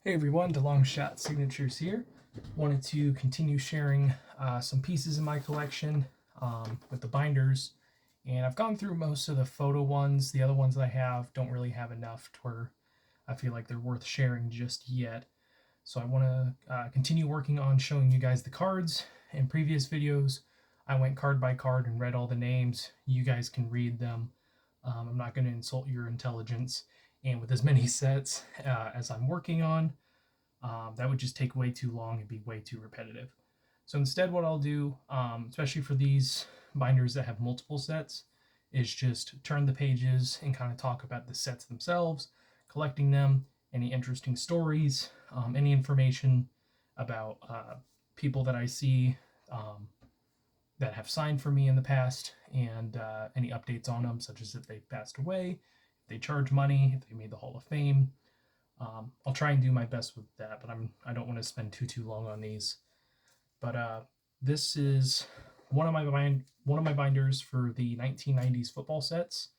Hey everyone, the Long Shot Signatures here. Wanted to continue sharing some pieces in my collection with the binders, and I've gone through most of the photo ones. The other ones I have don't really have enough to where I feel like they're worth sharing just yet. So I want to continue working on showing you guys the cards. In previous videos, I went card by card and read all the names. You guys can read them. I'm not going to insult your intelligence. And with as many sets as I'm working on, that would just take way too long and be way too repetitive. So instead, what I'll do, especially for these binders that have multiple sets, is just turn the pages and kind of talk about the sets themselves, collecting them, any interesting stories, any information about people that I see that have signed for me in the past, and any updates on them, such as if they passed away, if they charge money, if they made the Hall of Fame. I'll try and do my best with that, but I don't want to spend too long on these. But this is one of my binders for the 1990s football sets.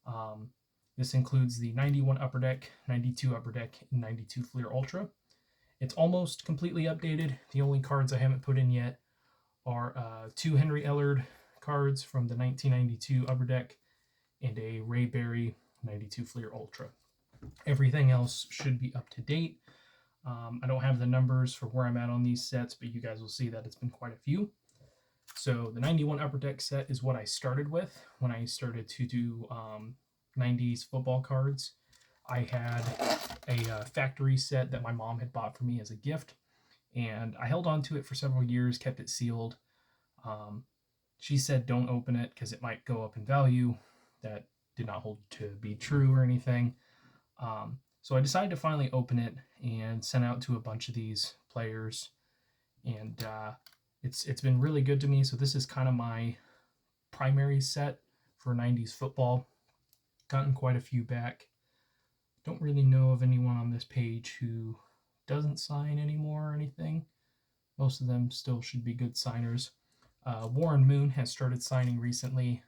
Um, this includes the 91 Upper Deck, 92 Upper Deck, and 92 Fleer Ultra. It's almost completely updated. The only cards I haven't put in yet are two Henry Ellard cards from the 1992 Upper Deck and a Ray Berry 92 Fleer Ultra. Everything else should be up to date. I don't have the numbers for where I'm at on these sets, but you guys will see that it's been quite a few. So the 91 Upper Deck set is what I started with when I started to do 90s football cards. I had a factory set that my mom had bought for me as a gift, and I held on to it for several years, kept it sealed. She said don't open it because it might go up in value. That did not hold to be true or anything. So I decided to finally open it and send out to a bunch of these players, and it's been really good to me. So this is kind of my primary set for 90s football. Gotten quite a few back. Don't really know of anyone on this page who doesn't sign anymore or anything. Most of them still should be good signers. Warren Moon has started signing recently.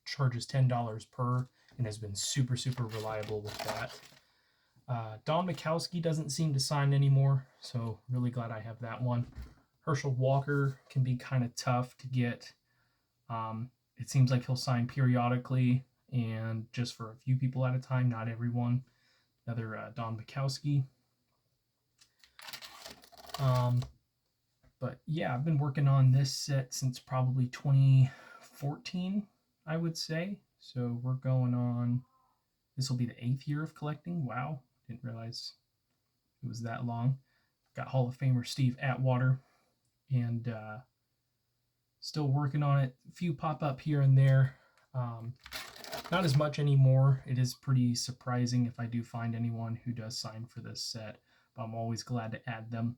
Charges $10 per and has been super reliable with that. Don Mikowski doesn't seem to sign anymore, so really glad I have that one. Herschel Walker can be kind of tough to get. It seems like he'll sign periodically and just for a few people at a time, not everyone. Another Don Mikowski. But yeah, I've been working on this set since probably 2014, I would say. So we're going on, this will be the 8th year of collecting. Wow, didn't realize it was that long. Got Hall of Famer Steve Atwater, and still working on it. A few pop up here and there. Not as much anymore. It is pretty surprising if I do find anyone who does sign for this set, but I'm always glad to add them.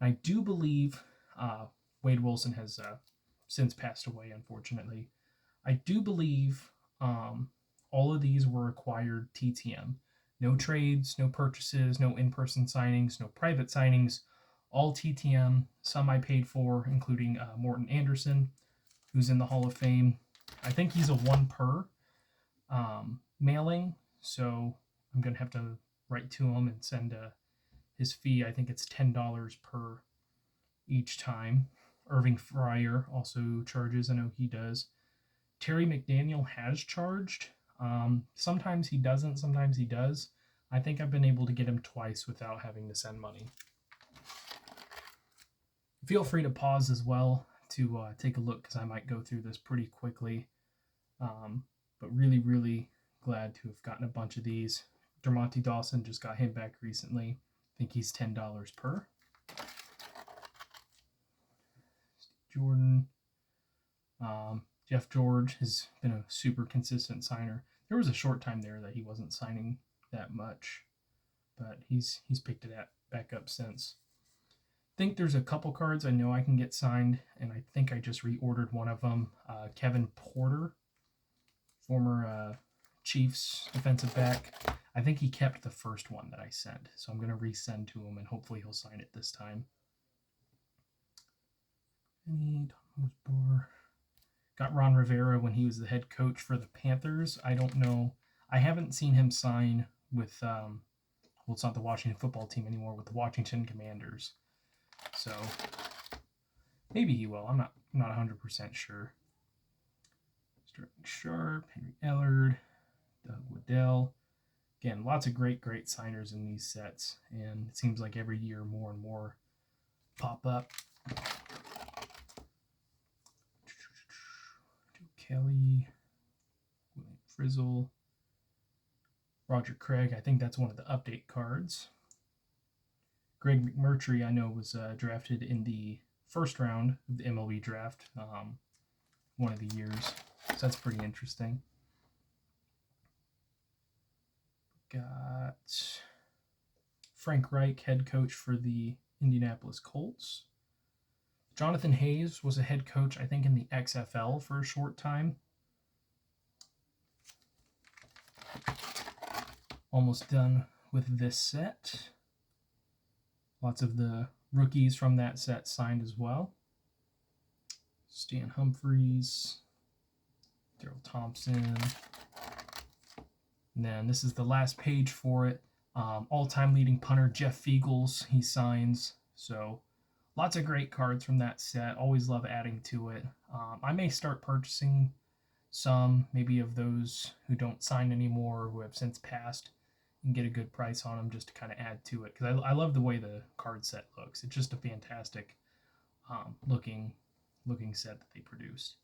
And I do believe Wade Wilson has since passed away, unfortunately. I do believe all of these were acquired TTM. No trades, no purchases, no in-person signings, no private signings, all TTM. Some I paid for, including Morton Anderson, who's in the Hall of Fame. I think he's a one per mailing, so I'm going to have to write to him and send his fee. I think it's $10 per each time. Irving Fryer also charges. I know he does. Terry McDaniel has charged. Sometimes he doesn't, sometimes he does. I think I've been able to get him twice without having to send money. Feel free to pause as well to take a look because I might go through this pretty quickly. But really glad to have gotten a bunch of these. Dermontti Dawson, just got him back recently. I think he's $10 per. Jordan. Jeff George has been a super consistent signer. There was a short time there that he wasn't signing that much, but he's picked it back up since. I think there's a couple cards I know I can get signed, and I think I just reordered one of them. Kevin Porter, former Chiefs defensive back. I think he kept the first one that I sent, so I'm going to resend to him, and hopefully he'll sign it this time. Got Ron Rivera when he was the head coach for the Panthers. I don't know. I haven't seen him sign with well, it's not the Washington football team anymore, with the Washington Commanders. So maybe he will. I'm not 100% sure. Sterling Sharp, Henry Ellard, Doug Waddell. Again, lots of great signers in these sets, and it seems like every year more and more pop up. Joe Kelly, William Frizzle, Roger Craig. I think that's one of the update cards. Greg McMurtry, I know, was drafted in the first round of the MLB draft one of the years. So that's pretty interesting. Got Frank Reich, head coach for the Indianapolis Colts. Jonathan Hayes was a head coach, I think, in the XFL for a short time. Almost done with this set. Lots of the rookies from that set signed as well. Stan Humphries, Daryl Thompson. And then this is the last page for it. All-time leading punter Jeff Fiegels, he signs. So lots of great cards from that set. Always love adding to it. I may start purchasing some, maybe of those who don't sign anymore, who have since passed, and get a good price on them just to kind of add to it. Because I love the way the card set looks. It's just a fantastic looking set that they produced.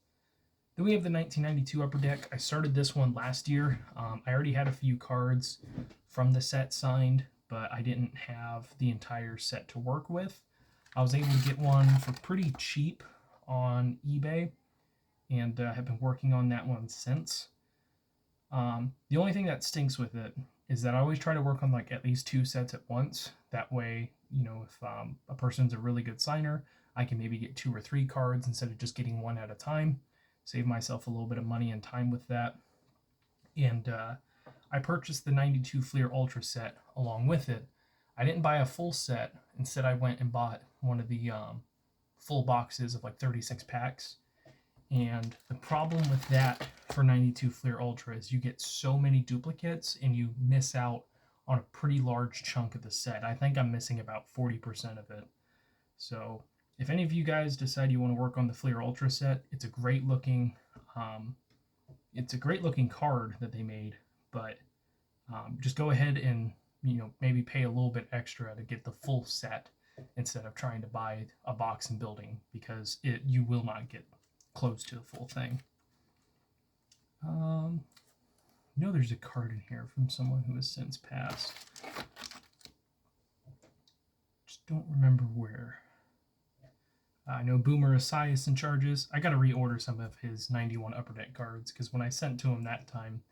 Then we have the 1992 Upper Deck. I started this one last year. I already had a few cards from the set signed, but I didn't have the entire set to work with. I was able to get one for pretty cheap on eBay, and have been working on that one since. The only thing that stinks with it is that I always try to work on like at least 2 sets at once. That way, you know, if a person's a really good signer, I can maybe get 2 or 3 cards instead of just getting one at a time. Save myself a little bit of money and time with that. And I purchased the 92 Fleer Ultra set along with it. I didn't buy a full set. Instead, I went and bought one of the full boxes of like 36 packs. And the problem with that for 92 Fleer Ultra is you get so many duplicates and you miss out on a pretty large chunk of the set. I think I'm missing about 40% of it. So if any of you guys decide you want to work on the Fleer Ultra set, it's a great looking card that they made, but just go ahead and, you know, maybe pay a little bit extra to get the full set instead of trying to buy a box and building, because you will not get close to the full thing. I know there's a card in here from someone who has since passed. Just don't remember where. I know Boomer Esiason in charges. I got to reorder some of his 91 Upper Deck cards, because when I sent to him that time,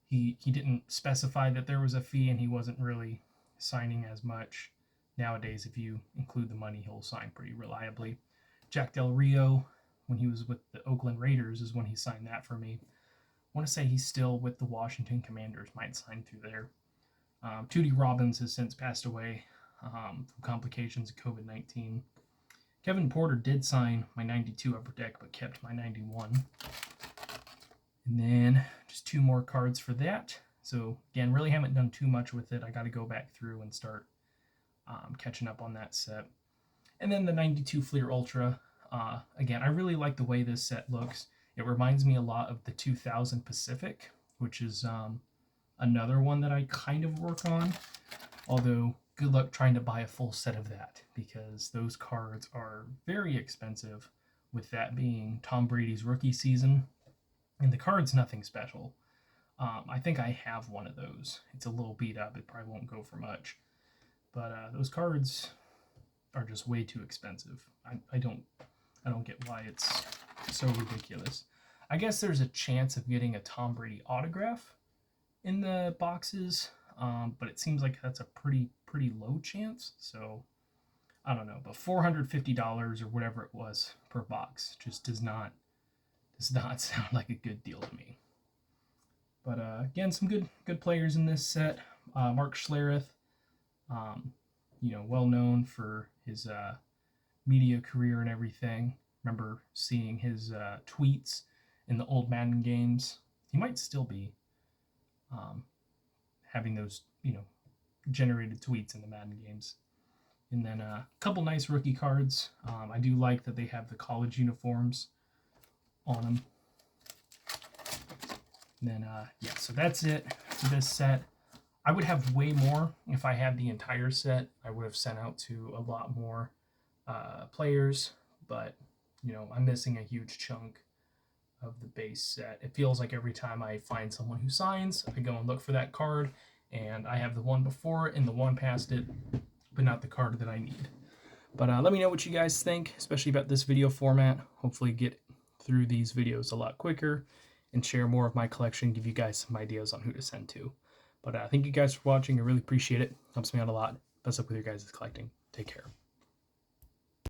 he didn't specify that there was a fee, and he wasn't really signing as much. Nowadays, if you include the money, he'll sign pretty reliably. Jack Del Rio, when he was with the Oakland Raiders, is when he signed that for me. I want to say he's still with the Washington Commanders, might sign through there. Tootie Robbins has since passed away from complications of COVID-19. Kevin Porter did sign my 92 Upper Deck, but kept my 91. And then just 2 more cards for that. So again, really haven't done too much with it. I got to go back through and start catching up on that set. And then the 92 Fleer Ultra. Again, I really like the way this set looks. It reminds me a lot of the 2000 Pacific, which is another one that I kind of work on. Although, good luck trying to buy a full set of that, because those cards are very expensive, with that being Tom Brady's rookie season. And the card's nothing special. I think I have one of those. It's a little beat up. It probably won't go for much. But those cards are just way too expensive. I don't get why it's so ridiculous. I guess there's a chance of getting a Tom Brady autograph in the boxes, but it seems like that's a pretty low chance. So I don't know, but $450 or whatever it was per box just does not sound like a good deal to me. But again, some good players in this set. Mark Schlereth, well known for his media career and everything. Remember seeing his tweets in the old Madden games. He might still be having those, generated tweets in the Madden games. And then a couple nice rookie cards. I do like that they have the college uniforms on them. And then, yeah, so that's it for this set. I would have way more if I had the entire set. I would have sent out to a lot more players, but, I'm missing a huge chunk of the base set. It feels like every time I find someone who signs, I go and look for that card, and I have the one before it and the one past it, but not the card that I need. But let me know what you guys think, especially about this video format. Hopefully get through these videos a lot quicker and share more of my collection, give you guys some ideas on who to send to. But thank you guys for watching. I really appreciate it. Helps me out a lot. Best luck with your guys' collecting. Take care.